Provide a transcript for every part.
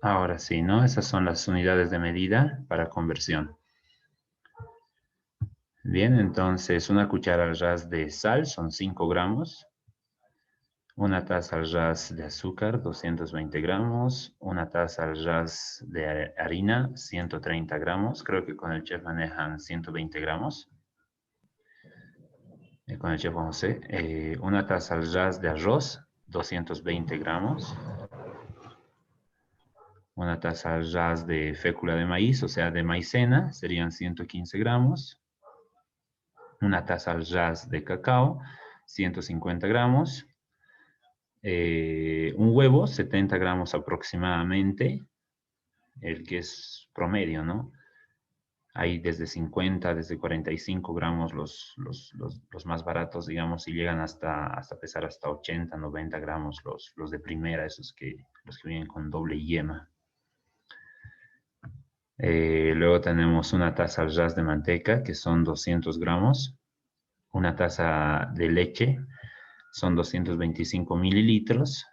Ahora sí, ¿no? Esas son las unidades de medida para conversión. Bien, entonces una cuchara al ras de sal son 5 gramos. Una taza al ras de azúcar, 220 gramos. Una taza al ras de harina, 130 gramos. Creo que con el chef manejan 120 gramos. Con el chef José. Una taza al ras de arroz, 220 gramos. Una taza al ras de fécula de maíz, o sea, de maicena, serían 115 gramos. Una taza al ras de cacao, 150 gramos. Un huevo, 70 gramos aproximadamente, el que es promedio, ¿no? Hay desde 50, desde 45 gramos los más baratos, digamos, y llegan hasta pesar hasta 80, 90 gramos los de primera, los que vienen con doble yema. Luego tenemos una taza al ras de manteca, que son 200 gramos. Una taza de leche, son 225 mililitros.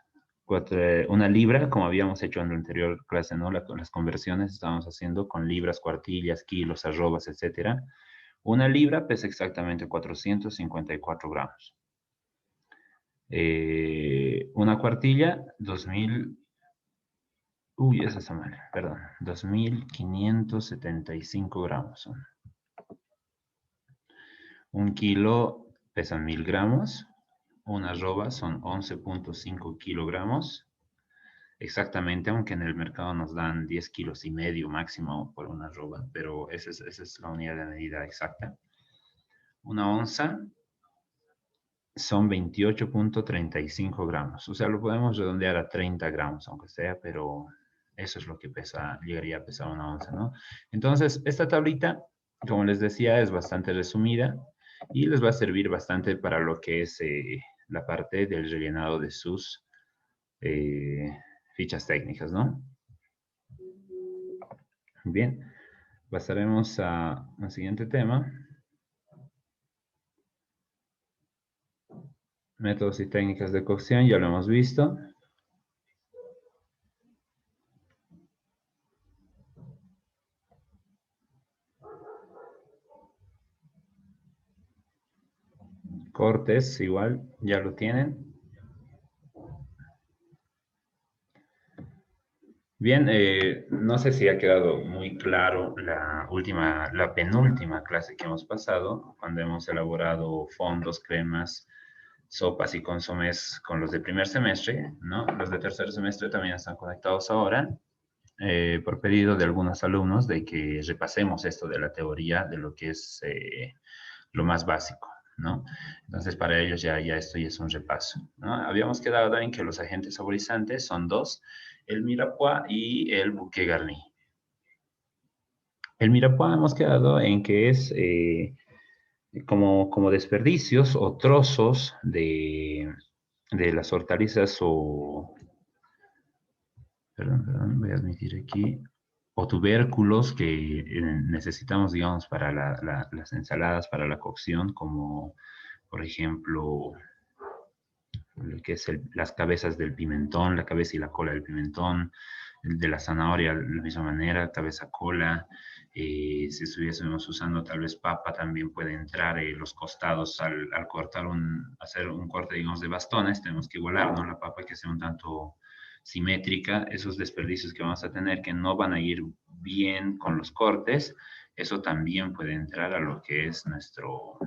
Una libra, como habíamos hecho en la anterior clase, ¿no? Las conversiones estábamos haciendo con libras, cuartillas, kilos, arrobas, etcétera. Una libra pesa exactamente 454 gramos. Una cuartilla, 2000. Uy, esa está mal, perdón. 2575 gramos son. Un kilo pesa 1000 gramos. Una arroba son 11.5 kilogramos. Exactamente, aunque en el mercado nos dan 10 kilos y medio máximo por una arroba, pero esa es la unidad de medida exacta. Una onza son 28.35 gramos. O sea, lo podemos redondear a 30 gramos, aunque sea, pero eso es lo que pesa, llegaría a pesar una onza, ¿no? Entonces, esta tablita, como les decía, es bastante resumida y les va a servir bastante para lo que es la parte del rellenado de sus eh, fichas técnicas, ¿no? Bien, pasaremos a un siguiente tema. Métodos y técnicas de cocción, ya lo hemos visto. Cortes, igual, ya lo tienen. Bien, no sé si ha quedado muy claro la penúltima clase que hemos pasado, cuando hemos elaborado fondos, cremas, sopas y consomés con los de primer semestre, ¿no? Los de tercer semestre también están conectados ahora, por pedido de algunos alumnos de que repasemos esto de la teoría de lo que es lo más básico, ¿no? Entonces, para ellos ya esto ya es un repaso, ¿no? Habíamos quedado en que los agentes saborizantes son dos, el Mirepoix y el Bouquet Garni. El Mirepoix hemos quedado en que es como desperdicios o trozos de las hortalizas o, perdón, voy a admitir aquí, o tubérculos que necesitamos, digamos, para las ensaladas, para la cocción, como por ejemplo lo que es las cabezas del pimentón, la cabeza y la cola del pimentón, el de la zanahoria de la misma manera, cabeza, cola. Si estuviésemos usando tal vez papa, también puede entrar los costados al cortar hacer un corte, digamos, de bastones, tenemos que igualar, ¿no? La papa que sea un tanto simétrica, esos desperdicios que vamos a tener que no van a ir bien con los cortes, eso también puede entrar a lo que es nuestro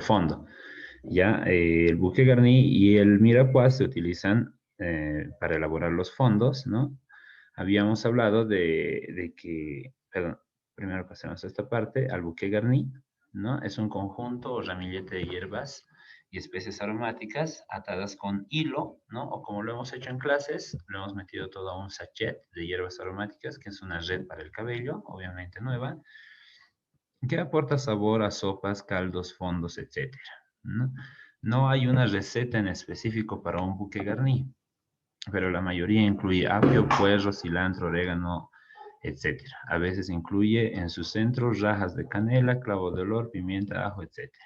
fondo. Ya el Bouquet Garni y el Mirepoix se utilizan para elaborar los fondos, ¿no? Habíamos hablado de que, perdón, primero pasemos a esta parte, al Bouquet Garni, ¿no? Es un conjunto o ramillete de hierbas y especies aromáticas atadas con hilo, ¿no? O como lo hemos hecho en clases, lo hemos metido todo a un sachet de hierbas aromáticas, que es una red para el cabello, obviamente nueva, que aporta sabor a sopas, caldos, fondos, etcétera, ¿no? No hay una receta en específico para un Bouquet Garni, pero la mayoría incluye apio, puerro, cilantro, orégano, etcétera. A veces incluye en su centro rajas de canela, clavo de olor, pimienta, ajo, etcétera.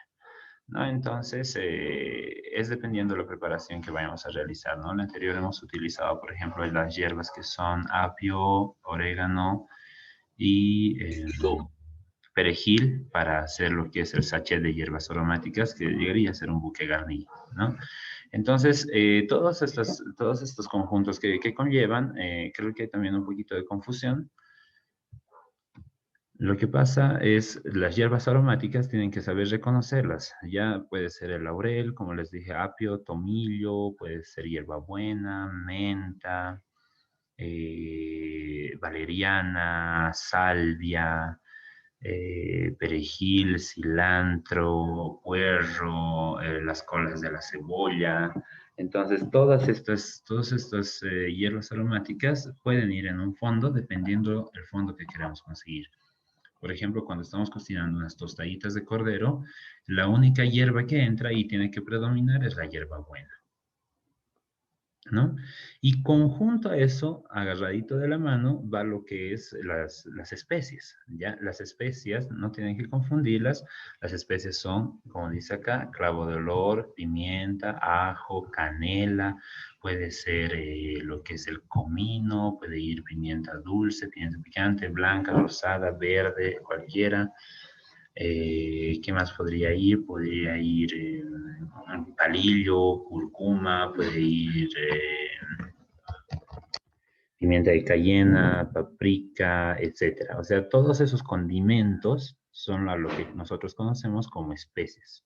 ¿no? Entonces, es dependiendo de la preparación que vayamos a realizar, ¿no? En la anterior hemos utilizado, por ejemplo, las hierbas que son apio, orégano y perejil para hacer lo que es el sachet de hierbas aromáticas, que llegaría a ser un buque garni, ¿no? Entonces, todos estos conjuntos que conllevan, creo que hay también un poquito de confusión. Lo que pasa es, las hierbas aromáticas tienen que saber reconocerlas. Ya puede ser el laurel, como les dije, apio, tomillo, puede ser hierbabuena, menta, valeriana, salvia, perejil, cilantro, puerro, las colas de la cebolla. Entonces, todas estas hierbas aromáticas pueden ir en un fondo dependiendo del fondo que queramos conseguir. Por ejemplo, cuando estamos cocinando unas tostaditas de cordero, la única hierba que entra y tiene que predominar es la hierba buena, ¿no? Y conjunto a eso, agarradito de la mano, va lo que es las especies, ¿ya? Las especias no tienen que confundirlas. Las especies son, como dice acá, clavo de olor, pimienta, ajo, canela, puede ser lo que es el comino, puede ir pimienta dulce, pimienta picante, blanca, rosada, verde, cualquiera. ¿Qué más podría ir? Podría ir palillo, cúrcuma, puede ir pimienta de cayena, paprika, etcétera. O sea, todos esos condimentos son lo que nosotros conocemos como especies,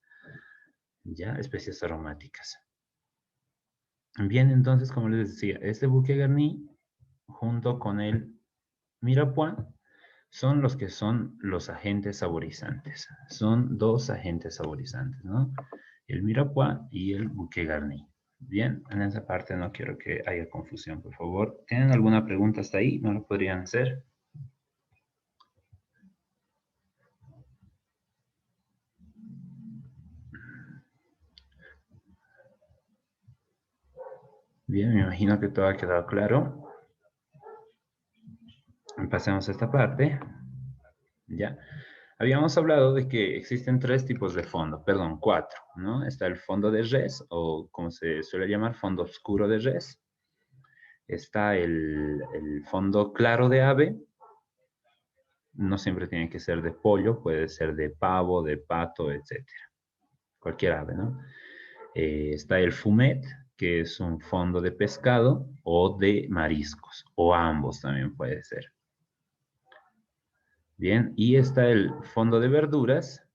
¿ya? Especies aromáticas. Bien, entonces, como les decía, este bouquet garni, junto con el mirepoix, son los que son los agentes saborizantes. Son dos agentes saborizantes, ¿no? El mirepoix y el bouquet garni. Bien, en esa parte no quiero que haya confusión, por favor. ¿Tienen alguna pregunta hasta ahí? ¿No lo podrían hacer? Bien, me imagino que todo ha quedado claro. Pasemos a esta parte. ¿Ya? Habíamos hablado de que existen tres tipos de fondo, perdón, cuatro, ¿no? Está el fondo de res, o como se suele llamar, fondo oscuro de res. Está el fondo claro de ave. No siempre tiene que ser de pollo, puede ser de pavo, de pato, etcétera. Cualquier ave, ¿no? Está el fumet, que es un fondo de pescado o de mariscos, o ambos también puede ser. Bien, y está el fondo de verduras,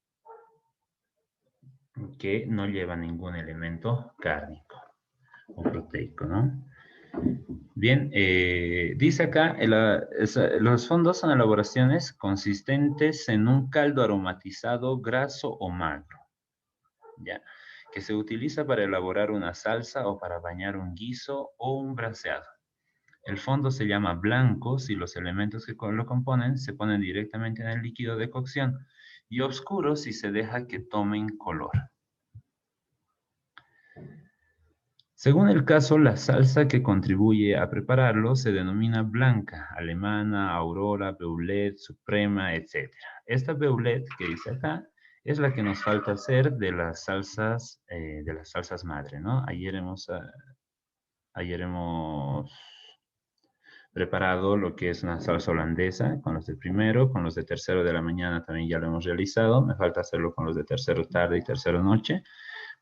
que no lleva ningún elemento cárnico o proteico, ¿no? Bien, dice acá, los fondos son elaboraciones consistentes en un caldo aromatizado graso o magro, ¿ya? Que se utiliza para elaborar una salsa o para bañar un guiso o un braseado. El fondo se llama blanco si los elementos que lo componen se ponen directamente en el líquido de cocción y oscuro si se deja que tomen color. Según el caso, la salsa que contribuye a prepararlo se denomina blanca, alemana, aurora, beulet, suprema, etc. Esta beulet que dice acá es la que nos falta hacer de las salsas madre, ¿no? Ayer hemos preparado lo que es una salsa holandesa con los de primero, con los de tercero de la mañana también ya lo hemos realizado. Me falta hacerlo con los de tercero tarde y tercero noche.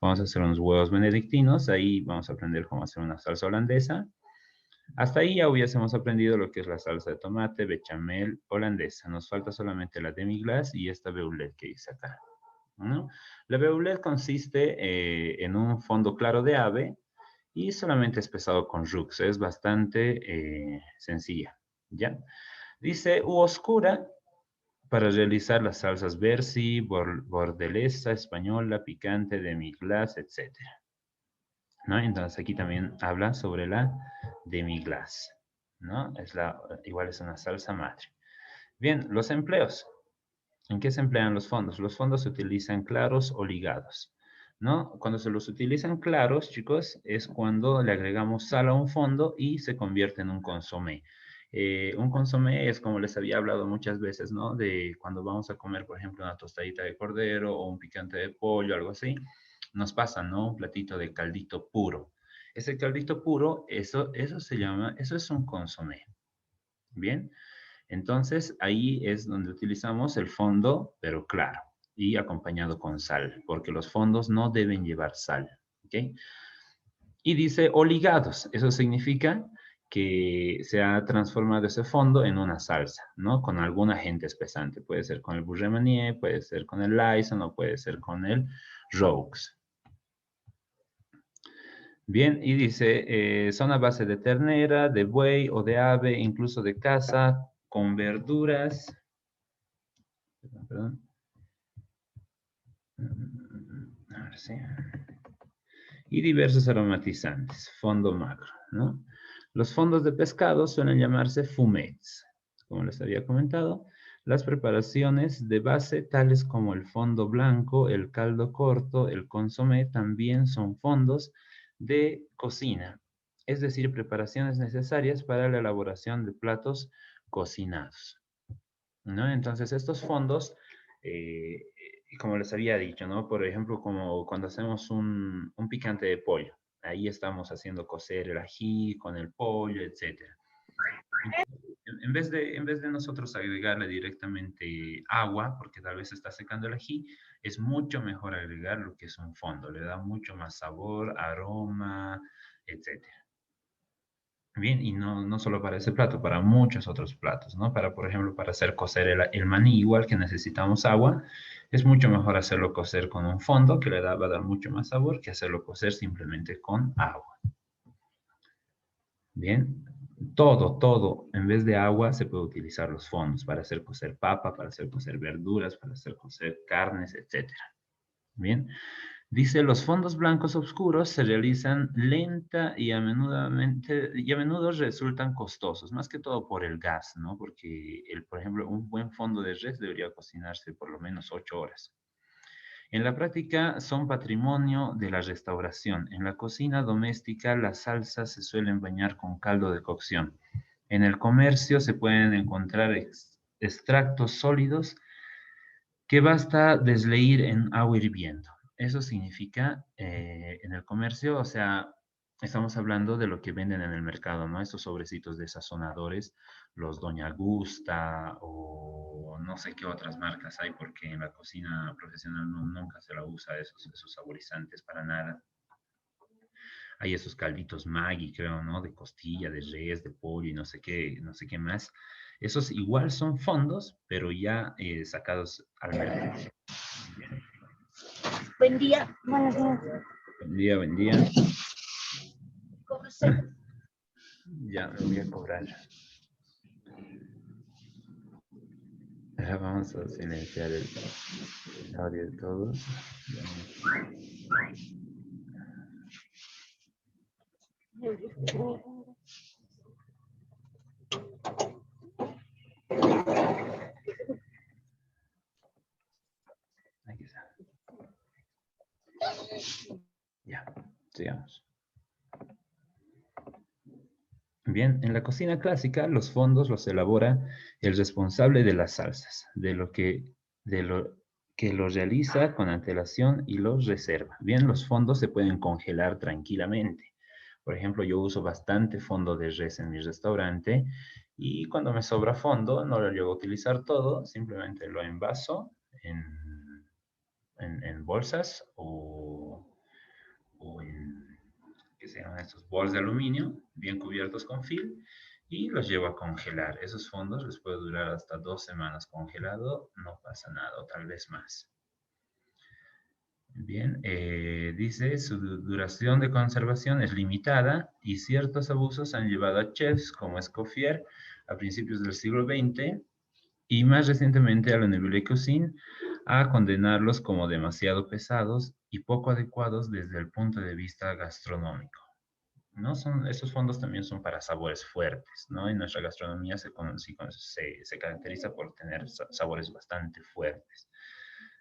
Vamos a hacer unos huevos benedictinos, ahí vamos a aprender cómo hacer una salsa holandesa. Hasta ahí ya hubiésemos aprendido lo que es la salsa de tomate, bechamel holandesa. Nos falta solamente la demi-glace y esta beulet que dice acá, ¿no? La beulet consiste en un fondo claro de ave y solamente es pesado con roux. Es bastante sencilla, ¿ya? Dice u oscura para realizar las salsas versi, bordelesa, española, picante, demi-glace, etc. ¿No? Entonces aquí también habla sobre la demi-glace, ¿no? Igual es una salsa madre. Bien, los empleos. ¿En qué se emplean los fondos? Los fondos se utilizan claros o ligados, ¿no? Cuando se los utilizan claros, chicos, es cuando le agregamos sal a un fondo y se convierte en un consomé. Un consomé es como les había hablado muchas veces, ¿no? De cuando vamos a comer, por ejemplo, una tostadita de cordero o un picante de pollo, algo así, nos pasa, ¿no? Un platito de caldito puro. Ese caldito puro, eso se llama, eso es un consomé. Bien, entonces ahí es donde utilizamos el fondo, pero claro, y acompañado con sal, porque los fondos no deben llevar sal, ¿ok? Y dice o ligados, eso significa que se ha transformado ese fondo en una salsa, ¿no? Con algún agente espesante. Puede ser con el bourg-gemonier, puede ser con el Lysol o puede ser con el Roux. Bien, y dice, son a base de ternera, de buey o de ave, incluso de caza, con verduras. Perdón, perdón. Ahora sí. Y diversos aromatizantes, fondo magro, ¿no? Los fondos de pescado suelen llamarse fumets. Como les había comentado, las preparaciones de base, tales como el fondo blanco, el caldo corto, el consomé, también son fondos de cocina, es decir, preparaciones necesarias para la elaboración de platos cocinados, ¿no? Entonces, estos fondos, eh, como les había dicho, ¿no? Por ejemplo, como cuando hacemos un picante de pollo, ahí estamos haciendo cocer el ají con el pollo, etcétera. En vez de nosotros agregarle directamente agua, porque tal vez está secando el ají, es mucho mejor agregar lo que es un fondo, le da mucho más sabor, aroma, etcétera. Bien, y no solo para ese plato, para muchos otros platos, ¿no? Para, por ejemplo, para hacer cocer el maní, igual que necesitamos agua, es mucho mejor hacerlo cocer con un fondo que va a dar mucho más sabor que hacerlo cocer simplemente con agua. Bien, todo, en vez de agua se puede utilizar los fondos para hacer cocer papa, para hacer cocer verduras, para hacer cocer carnes, etcétera. Bien, dice, los fondos blancos oscuros se realizan lenta y a menudo resultan costosos, más que todo por el gas, ¿no? Porque, por ejemplo, un buen fondo de res debería cocinarse por lo menos 8 horas. En la práctica son patrimonio de la restauración. En la cocina doméstica las salsas se suelen bañar con caldo de cocción. En el comercio se pueden encontrar extractos sólidos que basta desleír en agua hirviendo. Eso significa en el comercio, o sea, estamos hablando de lo que venden en el mercado, ¿no? Estos sobrecitos de sazonadores, los Doña Gusta o no sé qué otras marcas hay, porque en la cocina profesional nunca se la usa esos saborizantes para nada. Hay esos calditos Maggi, creo, ¿no? De costilla, de res, de pollo y no sé qué más. Esos igual son fondos, pero ya sacados al mercado. Buen día, buenos días. Buen día, buen día. ¿Cómo estás? Ya me voy a cobrar. Ahora vamos a silenciar el audio de todos. Aquí está. Ya, sigamos. Bien, en la cocina clásica los fondos los elabora el responsable de las salsas, de lo que los realiza con antelación y los reserva. Bien, los fondos se pueden congelar tranquilamente. Por ejemplo, yo uso bastante fondo de res en mi restaurante y cuando me sobra fondo no lo llevo a utilizar todo, simplemente lo envaso en bolsas o en que sean estos bols de aluminio bien cubiertos con film y los llevo a congelar. Esos fondos les puede durar hasta 2 semanas congelado, no pasa nada, o tal vez más. Bien, dice, su duración de conservación es limitada y ciertos abusos han llevado a chefs como Escoffier a principios del siglo XX y más recientemente a la Nouvelle Cuisine a condenarlos como demasiado pesados y poco adecuados desde el punto de vista gastronómico. ¿No? Estos fondos también son para sabores fuertes, ¿no? Y nuestra gastronomía se caracteriza por tener sabores bastante fuertes,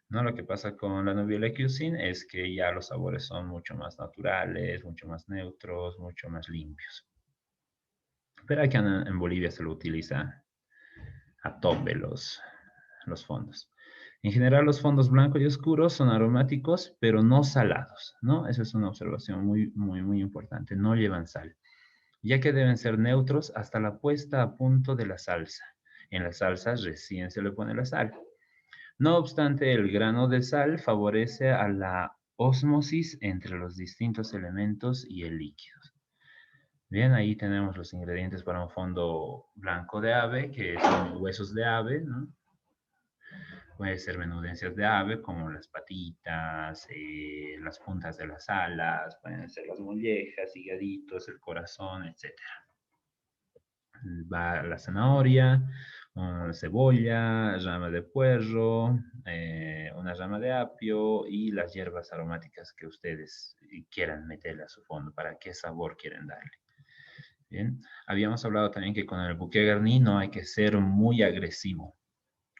¿no? Lo que pasa con la Nouvelle Cuisine es que ya los sabores son mucho más naturales, mucho más neutros, mucho más limpios. Pero aquí en Bolivia se lo utiliza a tope los fondos. En general, los fondos blancos y oscuros son aromáticos, pero no salados, ¿no? Esa es una observación muy, muy, muy importante. No llevan sal, ya que deben ser neutros hasta la puesta a punto de la salsa. En las salsas recién se le pone la sal. No obstante, el grano de sal favorece a la ósmosis entre los distintos elementos y el líquido. Bien, ahí tenemos los ingredientes para un fondo blanco de ave, que son huesos de ave, ¿no? Puede ser menudencias de ave, como las patitas, las puntas de las alas, pueden ser las mollejas, higaditos, el corazón, etcétera. Va la zanahoria, cebolla, rama de puerro, una rama de apio y las hierbas aromáticas que ustedes quieran meterle a su fondo, para qué sabor quieren darle. Bien, habíamos hablado también que con el bouquet garni no hay que ser muy agresivo.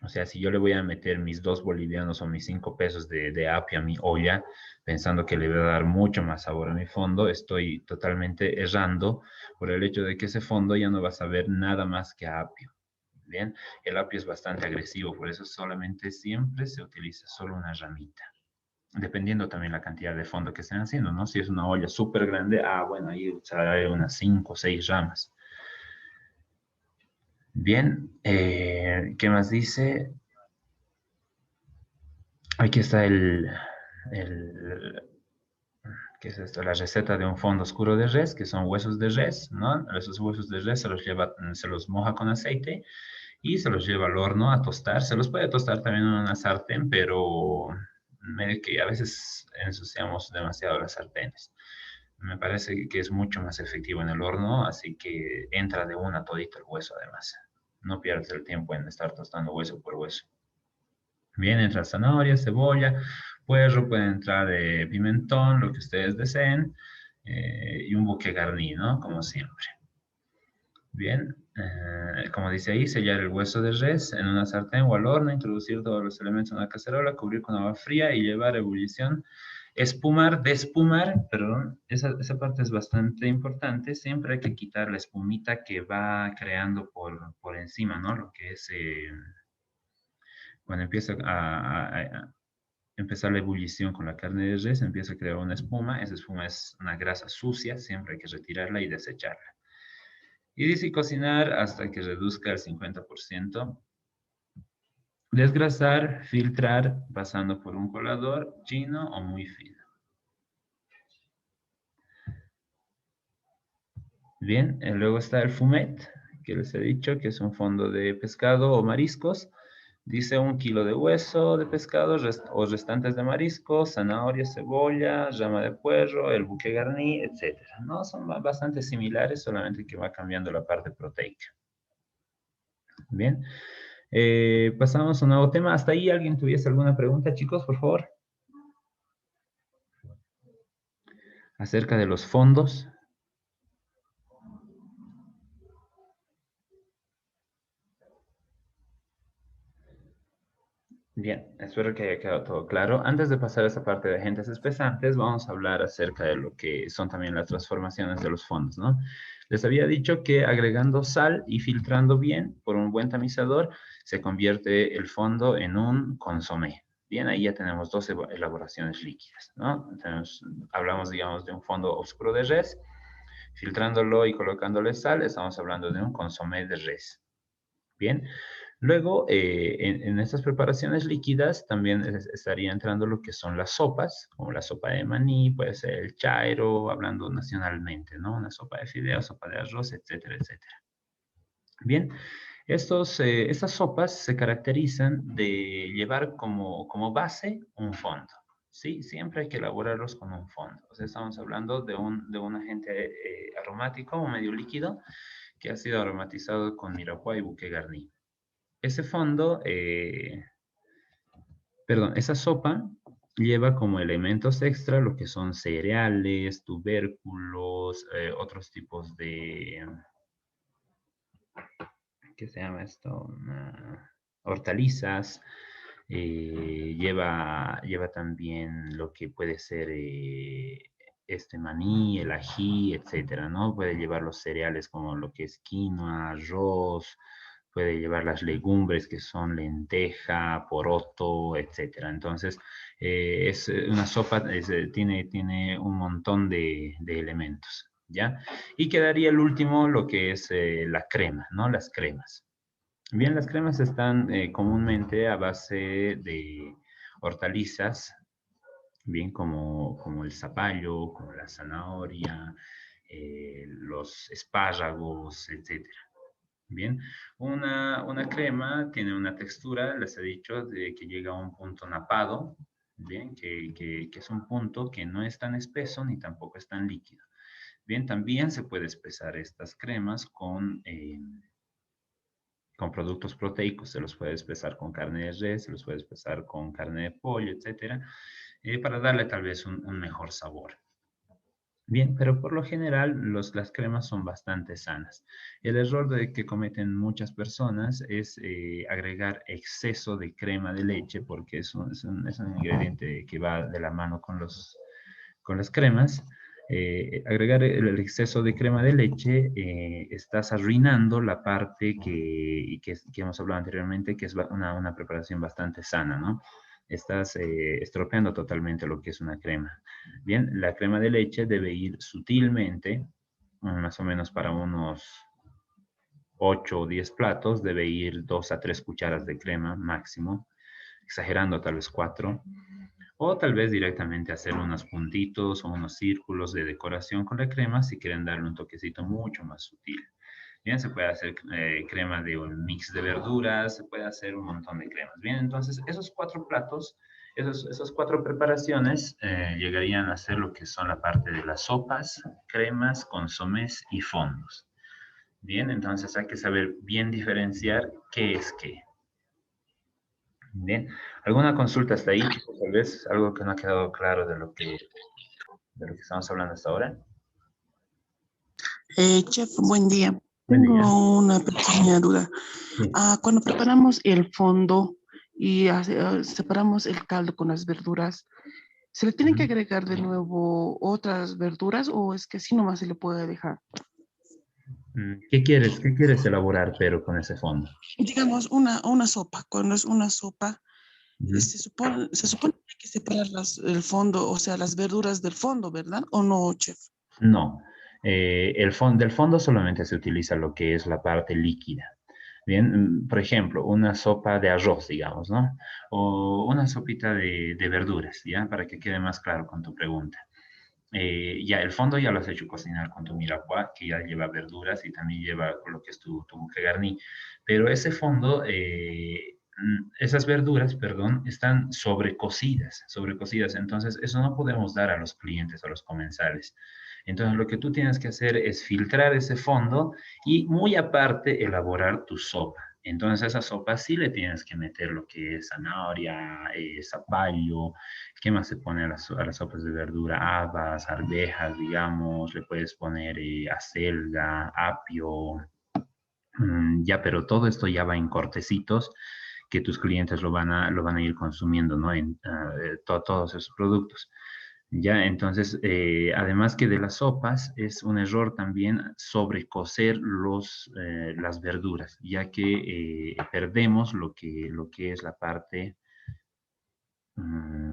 O sea, si yo le voy a meter mis 2 bolivianos o mis 5 pesos de apio a mi olla, pensando que le voy a dar mucho más sabor a mi fondo, estoy totalmente errando por el hecho de que ese fondo ya no va a saber nada más que a apio. Bien, el apio es bastante agresivo, por eso solamente siempre se utiliza solo una ramita. Dependiendo también la cantidad de fondo que estén haciendo, ¿no? Si es una olla súper grande, bueno, ahí usaré unas 5 o 6 ramas. Bien, ¿qué más dice? Aquí está el, ¿qué es esto? La receta de un fondo oscuro de res, que son huesos de res, ¿no? Esos huesos de res se los moja con aceite y se los lleva al horno a tostar. Se los puede tostar también en una sartén, pero medio que a veces ensuciamos demasiado las sartenes. Me parece que es mucho más efectivo en el horno, así que entra de una todito el hueso además. No pierdes el tiempo en estar tostando hueso por hueso. Bien, entra zanahoria, cebolla, puerro, puede entrar pimentón, lo que ustedes deseen, y un buque garni, ¿no? Como siempre. Bien, como dice ahí, sellar el hueso de res en una sartén o al horno, introducir todos los elementos en una cacerola, cubrir con agua fría y llevar a ebullición. Espumar, despumar, perdón, esa parte es bastante importante. Siempre hay que quitar la espumita que va creando por encima, ¿no? Lo que es cuando empieza a empezar la ebullición con la carne de res, empieza a crear una espuma. Esa espuma es una grasa sucia, siempre hay que retirarla y desecharla. Y dice cocinar hasta que reduzca el 50%. Desgrasar, filtrar, pasando por un colador chino o muy fino. Bien, luego está el fumet, que les he dicho que es un fondo de pescado o mariscos. Dice 1 kilo de hueso de pescado o restantes de mariscos, zanahoria, cebolla, llama de puerro, el buque garni, etc. No, son bastante similares, solamente que va cambiando la parte proteica. Bien, pasamos a un nuevo tema. ¿Hasta ahí alguien tuviese alguna pregunta, chicos, por favor? Acerca de los fondos. Bien, espero que haya quedado todo claro. Antes de pasar a esa parte de agentes espesantes, vamos a hablar acerca de lo que son también las transformaciones de los fondos, ¿no? Les había dicho que agregando sal y filtrando bien por un buen tamizador, se convierte el fondo en un consomé. Bien, ahí ya tenemos 2 elaboraciones líquidas, ¿no? Entonces, hablamos, digamos, de un fondo oscuro de res, filtrándolo y colocándole sal, estamos hablando de un consomé de res. Bien, luego en estas preparaciones líquidas también estaría entrando lo que son las sopas, como la sopa de maní, puede ser el chairo, hablando nacionalmente, ¿no? Una sopa de fideos, sopa de arroz, etcétera, etcétera. Bien, estas sopas se caracterizan de llevar como base un fondo. Sí, siempre hay que elaborarlos con un fondo. O sea, estamos hablando de un agente aromático o medio líquido que ha sido aromatizado con Mirepoix y Bouquet Garni. Ese fondo, perdón, esa sopa lleva como elementos extra lo que son cereales, tubérculos, otros tipos de, ¿qué se llama esto? Hortalizas. Lleva también lo que puede ser este maní, el ají, etcétera, ¿no? Puede llevar los cereales como lo que es quinoa, arroz, puede llevar las legumbres que son lenteja, poroto, etcétera. Entonces, es una sopa, tiene un montón de elementos, ¿ya? Y quedaría el último, lo que es la crema, ¿no? Las cremas. Bien, las cremas están comúnmente a base de hortalizas, bien como el zapallo, como la zanahoria, los espárragos, etcétera. Bien, una crema tiene una textura, les he dicho, de que llega a un punto napado, bien, que es un punto que no es tan espeso ni tampoco es tan líquido. Bien, también se puede espesar estas cremas con productos proteicos, se los puede espesar con carne de res, se los puede espesar con carne de pollo, etcétera, para darle tal vez un mejor sabor. Bien, pero por lo general las cremas son bastante sanas. El error que cometen muchas personas es agregar exceso de crema de leche, porque es un ingrediente que va de la mano con las cremas. Agregar el exceso de crema de leche, estás arruinando la parte que hemos hablado anteriormente, que es una preparación bastante sana, ¿no? Estás estropeando totalmente lo que es una crema. Bien, la crema de leche debe ir sutilmente, más o menos para unos 8 o 10 platos, debe ir 2 a 3 cucharas de crema máximo, exagerando tal vez 4, o tal vez directamente hacer unos puntitos o unos círculos de decoración con la crema si quieren darle un toquecito mucho más sutil. Bien, se puede hacer crema de un mix de verduras, se puede hacer un montón de cremas. Bien, entonces esos 4 platos, esas 4 preparaciones llegarían a ser lo que son la parte de las sopas, cremas, consomés y fondos. Bien, entonces hay que saber bien diferenciar qué es qué. Bien, ¿alguna consulta hasta ahí, chicos? Tal vez algo que no ha quedado claro de lo que estamos hablando hasta ahora. Chef, buen día. Buen día. Tengo una pequeña duda. Sí. Cuando preparamos el fondo y separamos el caldo con las verduras, ¿se le tienen que agregar de nuevo otras verduras o es que así nomás se le puede dejar? ¿Qué quieres elaborar, pero con ese fondo? Digamos, una sopa. Cuando es una sopa, Ujú. se supone que hay que separar el fondo, o sea, las verduras del fondo, ¿verdad? ¿O no, chef? No, del fondo solamente se utiliza lo que es la parte líquida. Bien, por ejemplo, una sopa de arroz, digamos, ¿no? O una sopita de verduras, ¿ya? Para que quede más claro con tu pregunta. Ya el fondo ya lo has hecho cocinar con tu miracuá, que ya lleva verduras y también lleva lo que es tu buque garni. Pero ese fondo, esas verduras, perdón, están sobrecocidas. Entonces, eso no podemos dar a los clientes, a los comensales. Entonces, lo que tú tienes que hacer es filtrar ese fondo y muy aparte elaborar tu sopa. Entonces, a esa sopa sí le tienes que meter lo que es zanahoria, zapallo. ¿Qué más se pone a las sopas de verdura? Habas, arvejas, digamos. Le puedes poner acelga, apio. Ya, pero todo esto ya va en cortecitos que tus clientes lo van a ir consumiendo, ¿no? Todos esos productos. Ya, entonces, además que de las sopas, es un error también sobrecocer las verduras, ya que perdemos lo que es la parte mm,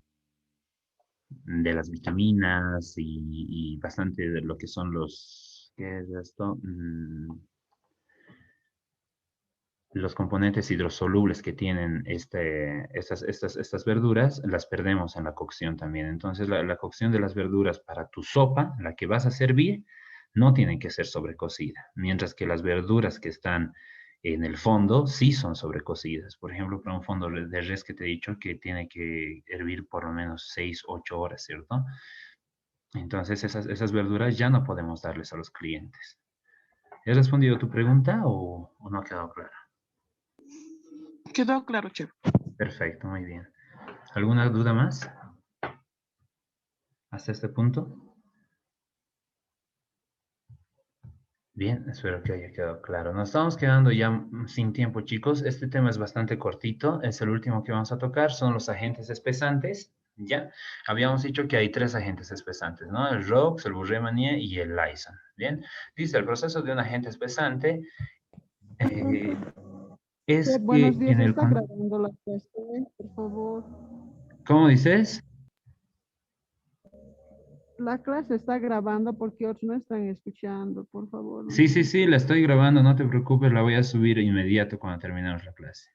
de las vitaminas y bastante de lo que son ¿qué es esto? Los componentes hidrosolubles que tienen estas verduras, las perdemos en la cocción también. Entonces, la cocción de las verduras para tu sopa, la que vas a servir, no tiene que ser sobrecocida, mientras que las verduras que están en el fondo sí son sobrecocidas. Por ejemplo, para un fondo de res que te he dicho que tiene que hervir por lo menos 6, 8 horas, ¿cierto? Entonces, esas verduras ya no podemos darles a los clientes. ¿He respondido tu pregunta o no ha quedado claro? Quedó claro, chef. Perfecto, muy bien. ¿Alguna duda más hasta este punto? Bien, espero que haya quedado claro. Nos estamos quedando ya sin tiempo, chicos. Este tema es bastante cortito. Es el último que vamos a tocar. Son los agentes espesantes. Ya, habíamos dicho que hay tres agentes espesantes, ¿no? El ROX, el Bourget-Manier y el Lysol. Bien, dice, el proceso de un agente espesante es Buenos que días, en el... está grabando la clase, por favor. ¿Cómo dices? La clase está grabando porque otros no están escuchando, por favor. Sí, sí, sí, la estoy grabando, no te preocupes, la voy a subir inmediato cuando terminemos la clase.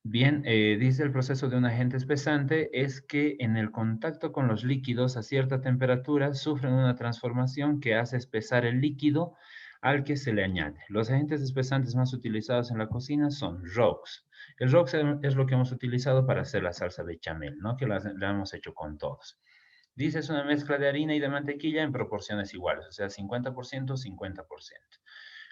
Bien, dice el proceso de un agente espesante es que en el contacto con los líquidos a cierta temperatura sufren una transformación que hace espesar el líquido al que se le añade. Los agentes espesantes más utilizados en la cocina son ROX. El ROX es lo que hemos utilizado para hacer la salsa bechamel, ¿no? Que la hemos hecho con todos. Dice es una mezcla de harina y de mantequilla en proporciones iguales, o sea, 50%, 50%.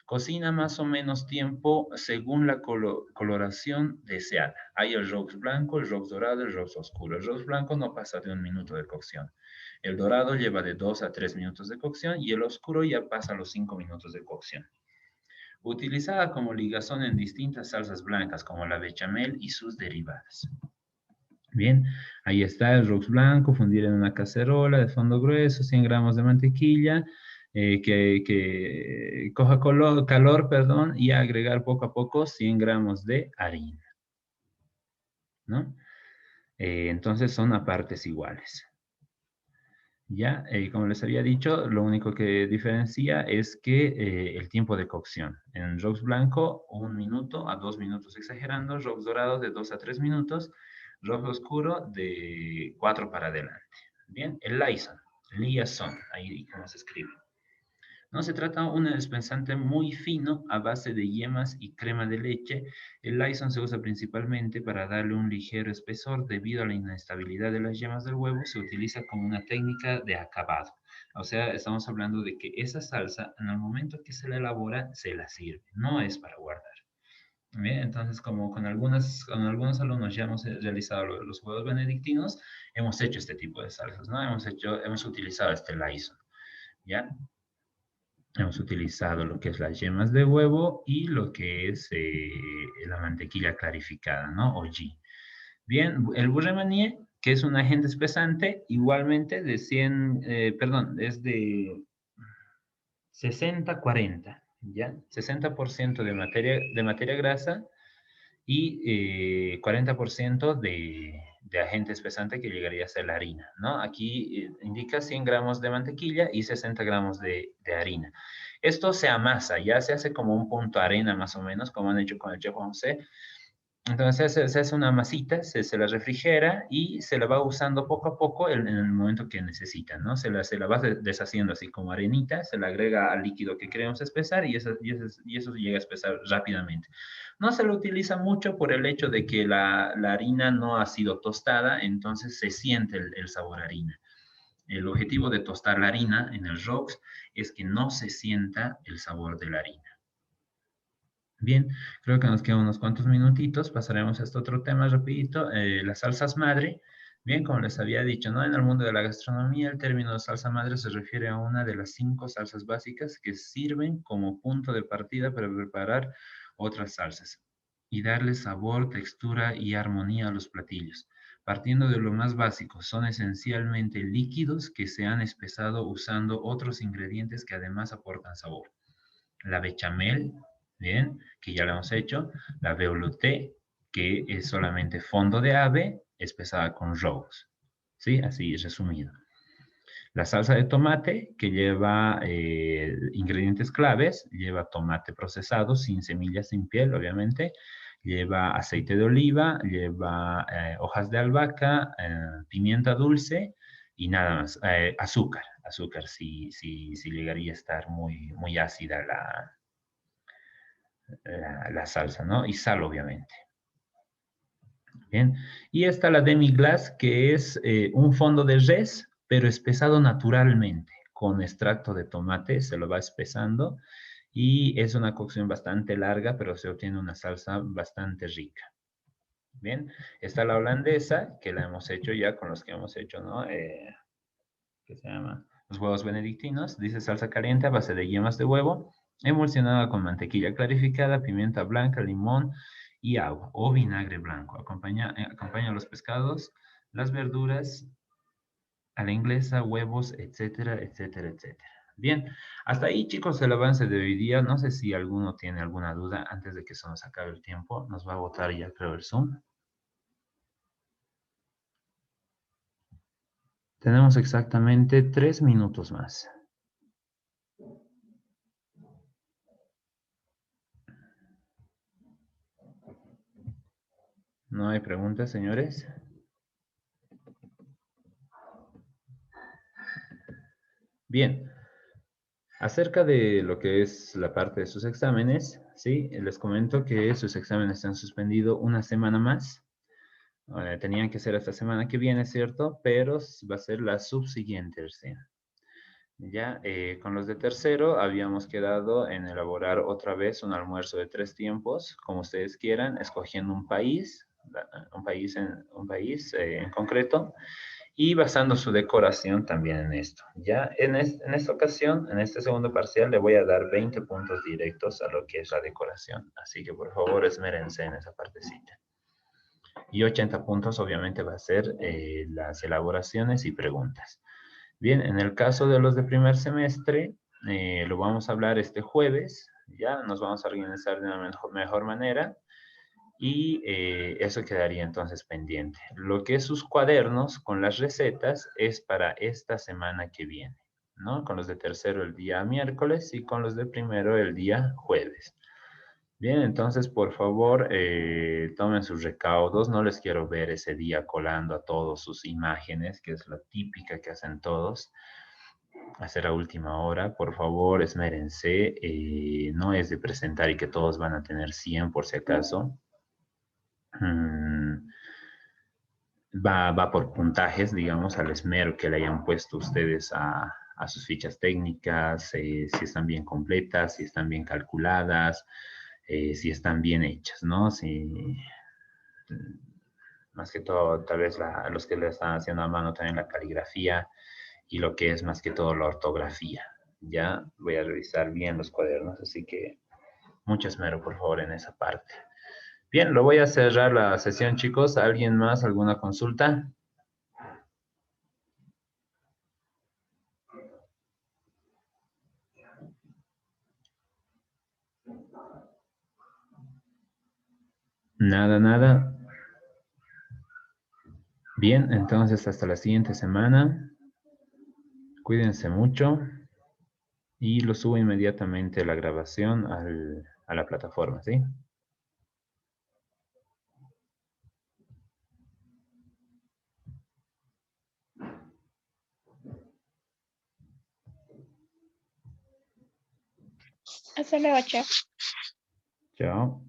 Cocina más o menos tiempo según la coloración deseada. Hay el roux blanco, el roux dorado, el roux oscuro. El roux blanco no pasa de 1 minuto de cocción. El dorado lleva de 2 a 3 minutos de cocción y el oscuro ya pasa los 5 minutos de cocción. Utilizada como ligazón en distintas salsas blancas como la bechamel y sus derivadas. Bien, ahí está el roux blanco, fundir en una cacerola de fondo grueso, 100 gramos de mantequilla, que coja calor, perdón, y agregar poco a poco 100 gramos de harina, ¿no? Entonces son a partes iguales. Ya, como les había dicho, lo único que diferencia es que el tiempo de cocción. En roux blanco, 1 minuto a 2 minutos exagerando, roux dorado de 2 a 3 minutos, rojo oscuro de 4 para adelante. Bien, el liaison, ahí como se escribe. No se trata de un espesante muy fino a base de yemas y crema de leche. El Lysol se usa principalmente para darle un ligero espesor debido a la inestabilidad de las yemas del huevo. Se utiliza como una técnica de acabado. O sea, estamos hablando de que esa salsa, en el momento que se la elabora, se la sirve. No es para guardar. Bien, entonces, como con algunos alumnos ya hemos realizado los huevos benedictinos, hemos hecho este tipo de salsas, ¿no? Hemos utilizado este Lysol, ¿ya? Hemos utilizado lo que es las yemas de huevo y lo que es la mantequilla clarificada, ¿no? O ghee. Bien, el Bourget-Manier, que es un agente espesante, igualmente de 100, perdón, es de 60-40, ¿ya? 60% de materia grasa y 40% de agente espesante que llegaría a ser la harina, ¿no? Aquí indica 100 gramos de mantequilla y 60 gramos de harina. Esto se amasa, ya se hace como un punto arena más o menos, como han hecho con el chef José. Entonces se hace una masita, se la refrigera y se la va usando poco a poco en el momento que necesitan, ¿no? Se la va deshaciendo así como arenita, se la agrega al líquido que queremos espesar y eso llega a espesar rápidamente. No se lo utiliza mucho por el hecho de que la harina no ha sido tostada, entonces se siente el sabor a harina. El objetivo de tostar la harina en el ROX es que no se sienta el sabor de la harina. Bien, creo que nos quedan unos cuantos minutitos, pasaremos a este otro tema rapidito, las salsas madre. Bien, como les había dicho, ¿no? En el mundo de la gastronomía, el término salsa madre se refiere a una de las 5 salsas básicas que sirven como punto de partida para preparar otras salsas y darle sabor, textura y armonía a los platillos. Partiendo de lo más básico, son esencialmente líquidos que se han espesado usando otros ingredientes que además aportan sabor. La bechamel, bien, que ya lo hemos hecho, la velouté, que es solamente fondo de ave, espesada con roux, ¿sí? Así es resumido. La salsa de tomate, que lleva ingredientes claves, lleva tomate procesado, sin semillas, sin piel, obviamente, lleva aceite de oliva, lleva hojas de albahaca, pimienta dulce y nada más, azúcar, si llegaría a estar muy ácida la salsa, ¿no? Y sal, obviamente. Bien, y está la demi-glace, que es un fondo de res, pero espesado naturalmente, con extracto de tomate, se lo va espesando, y es una cocción bastante larga, pero se obtiene una salsa bastante rica. Bien, está la holandesa, que la hemos hecho ya con los que hemos hecho, ¿no? ¿Qué se llama? Los huevos benedictinos, dice salsa caliente a base de yemas de huevo, emulsionada con mantequilla clarificada, pimienta blanca, limón y agua o vinagre blanco. Acompaña los pescados, las verduras, a la inglesa, huevos, etcétera, etcétera, etcétera. Bien, hasta ahí, chicos, el avance de hoy día. No sé si alguno tiene alguna duda antes de que se nos acabe el tiempo. Nos va a botar ya, creo, el Zoom. Tenemos exactamente 3 minutos más. ¿No hay preguntas, señores? Bien. Acerca de lo que es la parte de sus exámenes, sí, les comento que sus exámenes se han suspendido una semana más. Tenían que ser esta semana que viene, ¿cierto? Pero va a ser la subsiguiente recién. Ya, con los de tercero habíamos quedado en elaborar otra vez un almuerzo de 3 tiempos, como ustedes quieran, escogiendo un país, en concreto, y basando su decoración también en esto. Ya, en esta ocasión, en este segundo parcial, le voy a dar 20 puntos directos a lo que es la decoración. Así que por favor esmérense en esa partecita. Y 80 puntos obviamente va a ser las elaboraciones y preguntas. Bien, en el caso de los de primer semestre, lo vamos a hablar este jueves, ya nos vamos a organizar de una mejor manera y eso quedaría entonces pendiente. Lo que es sus cuadernos con las recetas es para esta semana que viene, ¿no? Con los de tercero el día miércoles y con los de primero el día jueves. Bien, entonces por favor tomen sus recaudos. No les quiero ver ese día colando a todos sus imágenes, que es la típica que hacen todos. Hacer a última hora, por favor, esmérense. No es de presentar y que todos van a tener 100 por si acaso. Va por puntajes, digamos, al esmero que le hayan puesto ustedes a sus fichas técnicas, si están bien completas, si están bien calculadas, si están bien hechas, ¿no? Si, más que todo, tal vez los que le están haciendo a mano también la caligrafía y lo que es más que todo la ortografía. Ya voy a revisar bien los cuadernos, así que mucho esmero, por favor, en esa parte. Bien, lo voy a cerrar la sesión, chicos. ¿Alguien más? ¿Alguna consulta? Nada, nada. Bien, entonces hasta la siguiente semana. Cuídense mucho y lo subo inmediatamente la grabación a la plataforma, ¿sí? Hasta luego, chao. Chao.